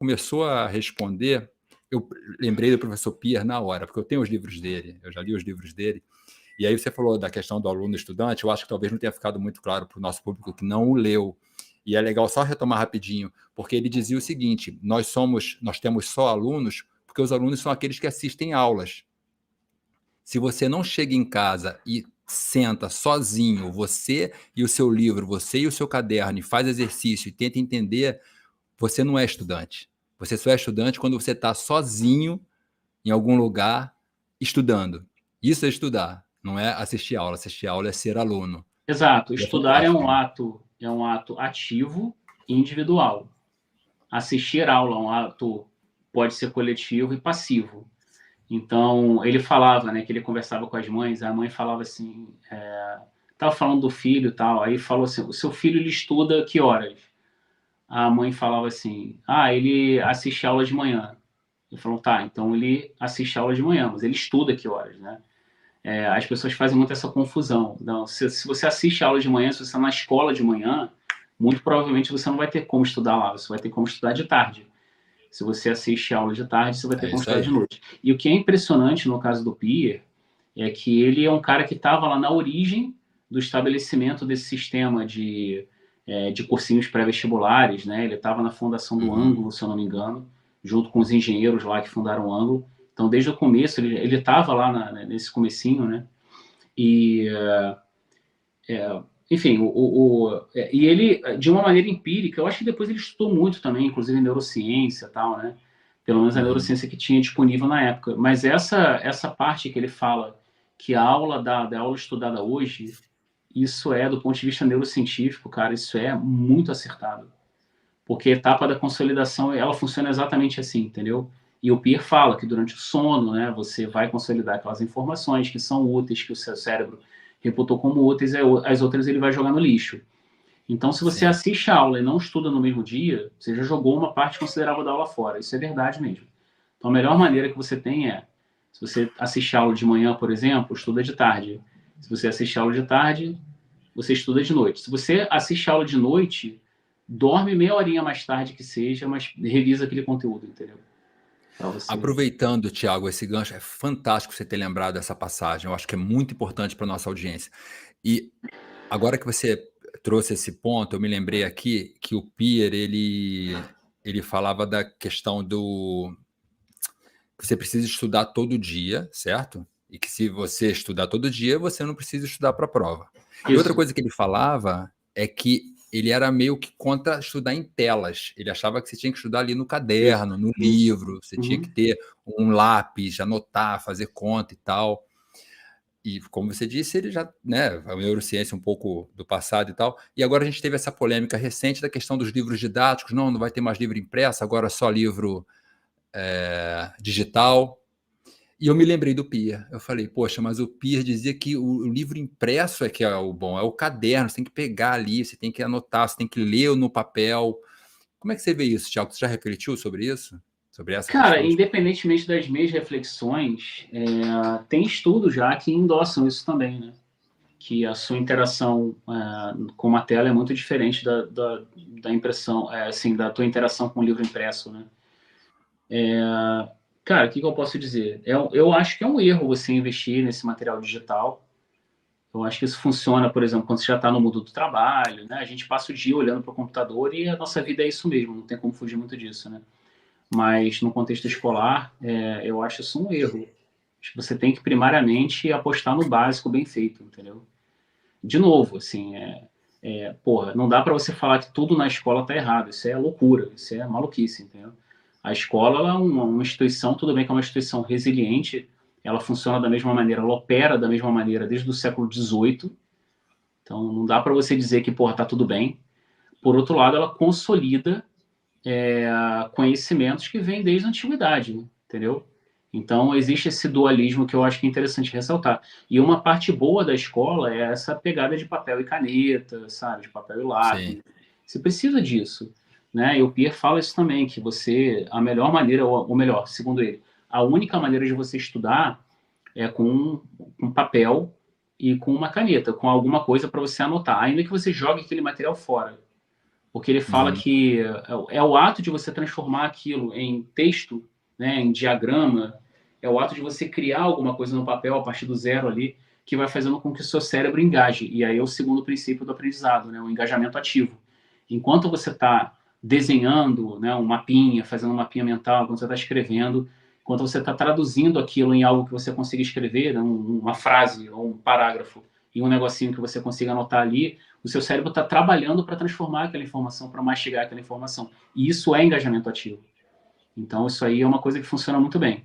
começou a responder, eu lembrei do professor Pierre na hora, porque eu tenho os livros dele, eu já li os livros dele. E aí você falou da questão do aluno estudante, eu acho que talvez não tenha ficado muito claro para o nosso público que não o leu. E é legal só retomar rapidinho, porque ele dizia o seguinte: nós temos só alunos porque os alunos são aqueles que assistem aulas. Se você não chega em casa e senta sozinho, você e o seu livro, você e o seu caderno, e faz exercício e tenta entender, você não é estudante. Você só é estudante quando você está sozinho em algum lugar estudando. Isso é estudar, não é assistir aula. Assistir aula é ser aluno. Exato. E é Estudar é fantástico. um ato ativo e individual. Assistir aula é um ato, pode ser coletivo e passivo. Então, ele falava, né, que ele conversava com as mães, a mãe falava assim, estava falando do filho e tal, aí falou assim, o seu filho, ele estuda que horas? A mãe falava assim, ele assiste aula de manhã. Ele falou, tá, então ele assiste aula de manhã, mas ele estuda que horas, né? As pessoas fazem muito essa confusão. Então, se você assiste aula de manhã, se você está na escola de manhã, muito provavelmente você não vai ter como estudar lá, você vai ter como estudar de tarde. Se você assiste aula de tarde, você vai ter como estudar de noite. E o que é impressionante no caso do Pierre é que ele é um cara que estava lá na origem do estabelecimento desse sistema de cursinhos pré-vestibulares, né? Ele estava na fundação do Ângulo, se eu não me engano, junto com os engenheiros lá que fundaram o Ângulo. Então, desde o começo, ele estava lá nesse comecinho, né? E, enfim, e ele, de uma maneira empírica, eu acho que depois ele estudou muito também, inclusive em neurociência e tal, né? Pelo menos a neurociência que tinha disponível na época. Mas essa parte que ele fala que a aula da aula estudada hoje, isso do ponto de vista neurocientífico, cara, isso é muito acertado. Porque a etapa da consolidação, ela funciona exatamente assim, entendeu? E o Pierre fala que durante o sono, né, você vai consolidar aquelas informações que são úteis, que o seu cérebro reputou como úteis, as outras ele vai jogar no lixo. Então, se você assiste a aula e não estuda no mesmo dia, você já jogou uma parte considerável da aula fora. Isso é verdade mesmo. Então, a melhor maneira que você tem se você assiste a aula de manhã, por exemplo, estuda de tarde. Se você assiste a aula de tarde, você estuda de noite. Se você assiste a aula de noite, dorme meia horinha mais tarde que seja, mas revisa aquele conteúdo, entendeu? Aproveitando, Tiago, esse gancho, é fantástico você ter lembrado dessa passagem. Eu acho que é muito importante para a nossa audiência. E agora que você trouxe esse ponto, eu me lembrei aqui que o Pierre, ele falava da questão do que você precisa estudar todo dia, certo? E que se você estudar todo dia, você não precisa estudar para a prova. E outra coisa que ele falava é que ele era meio que contra estudar em telas. Ele achava que você tinha que estudar ali no caderno, no livro, você tinha que ter um lápis, anotar, fazer conta e tal. E, como você disse, ele já, né, a neurociência um pouco do passado e tal. E agora a gente teve essa polêmica recente da questão dos livros didáticos. Não vai ter mais livro impresso, agora só livro digital. E eu me lembrei do Pierre. Eu falei, poxa, mas o Pierre dizia que o livro impresso é que é o bom, é o caderno, você tem que pegar ali, você tem que anotar, você tem que ler no papel. Como é que você vê isso, Thiago? Você já refletiu sobre isso? Sobre essa Cara, questão? independentemente das minhas reflexões, tem estudos já que endossam isso também, né? Que a sua interação com uma tela é muito diferente da impressão, assim, da tua interação com o livro impresso, né? Cara, o que eu posso dizer? Eu acho que é um erro você investir nesse material digital. Eu acho que isso funciona, por exemplo, quando você já está no mundo do trabalho, né? A gente passa o dia olhando para o computador e a nossa vida é isso mesmo, não tem como fugir muito disso, né? Mas no contexto escolar, eu acho isso um erro. Acho que você tem que primariamente apostar no básico bem feito, entendeu? De novo, assim, porra, não dá para você falar que tudo na escola tá errado. Isso é loucura, isso é maluquice, entendeu? A escola ela é uma instituição, tudo bem que é uma instituição resiliente, ela funciona da mesma maneira, ela opera da mesma maneira desde o século XVIII. Então, não dá para você dizer que, porra, tá tudo bem. Por outro lado, ela consolida conhecimentos que vêm desde a antiguidade, entendeu? Então, existe esse dualismo que eu acho que é interessante ressaltar. E uma parte boa da escola é essa pegada de papel e caneta, sabe? De papel e lápis. Sim. Você precisa disso, né? E o Pierre fala isso também, que a melhor maneira, ou melhor, segundo ele, a única maneira de você estudar é com um papel e com uma caneta, com alguma coisa para você anotar, ainda que você jogue aquele material fora. porque ele fala que é o ato de você transformar aquilo em texto, né, em diagrama, é o ato de você criar alguma coisa no papel a partir do zero ali, que vai fazendo com que o seu cérebro engaje. E aí é o segundo princípio do aprendizado, né, o engajamento ativo. Enquanto você está desenhando, né, um mapinha, fazendo um mapinha mental, quando você está escrevendo, enquanto você está traduzindo aquilo em algo que você consiga escrever, né, uma frase ou um parágrafo, e um negocinho que você consiga anotar ali, o seu cérebro está trabalhando para transformar aquela informação, para mastigar aquela informação. E isso é engajamento ativo. Então, isso aí é uma coisa que funciona muito bem.